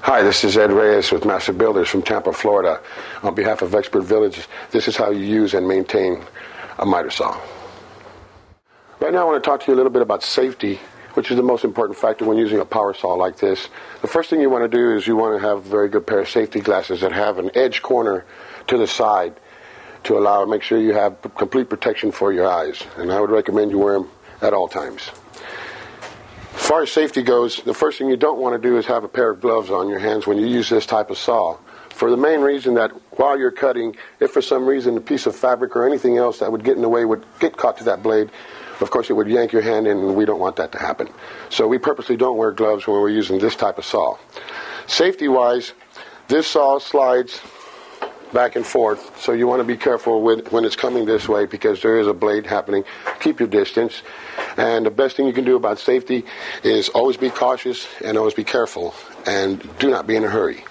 Hi, this is Ed Reyes with Master Builders from Tampa, Florida. On behalf of Expert Village, this is how you use and maintain a miter saw. Right now I want to talk to you a little bit about safety, which is the most important factor when using a power saw like this. The first thing you want to do is you want to have a very good pair of safety glasses that have an edge corner to the side to make sure you have complete protection for your eyes. And I would recommend you wear them at all times. As far as safety goes, the first thing you don't want to do is have a pair of gloves on your hands when you use this type of saw. For the main reason that while you're cutting, if for some reason a piece of fabric or anything else that would get in the way would get caught to that blade, of course it would yank your hand in, and we don't want that to happen. So we purposely don't wear gloves when we're using this type of saw. Safety-wise, this saw slides back and forth, so you want to be careful when it's coming this way because there is a blade happening. Keep your distance. And the best thing you can do about safety is always be cautious and always be careful and do not be in a hurry.